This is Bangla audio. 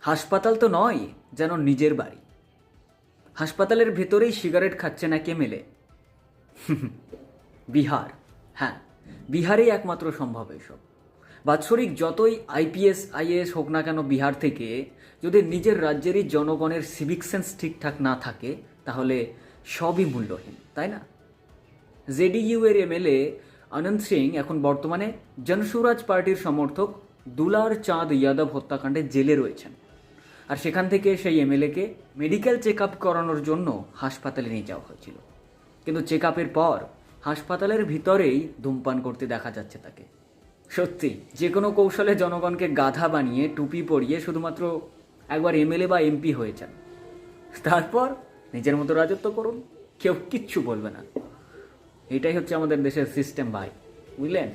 হাসপাতাল তো নয়, যেন নিজের বাড়ি। হাসপাতালের ভেতরেই সিগারেট খাচ্ছে না কে মেলে? বিহার, হ্যাঁ, বিহারেই একমাত্র সম্ভব এসব। বাৎসরিক যতই আইপিএস আইএএস হোক না কেন বিহার থেকে, যদি নিজের রাজ্যেরই জনগণের সিভিক সেন্স ঠিকঠাক না থাকে, তাহলে সবই মূল্যহীন, তাই না? জেডিইউ এর এমএলএ অনন্ত সিং এখন বর্তমানে জনসুরাজ পার্টির সমর্থক দুলার চাঁদ যাদব হত্যাকাণ্ডে জেলে রয়েছেন। আর সেখান থেকে সেই এমএলএকে মেডিকেল চেক আপ করানোর জন্য হাসপাতালে নিয়ে যাওয়া হয়েছিল, কিন্তু চেক আপের পর হাসপাতালের ভিতরেই ধূমপান করতে দেখা যাচ্ছে তাকে। সত্যি, যে কোনো কৌশলে জনগণকে গাধা বানিয়ে টুপি পরিয়ে শুধুমাত্র একবার এমএলএ বা এমপি হয়ে যান, তারপর নিজের মতো রাজত্ব করুন, কেউ কিচ্ছু বলবে না। এটাই হচ্ছে আমাদের দেশের সিস্টেম ভাই, বুঝলেন?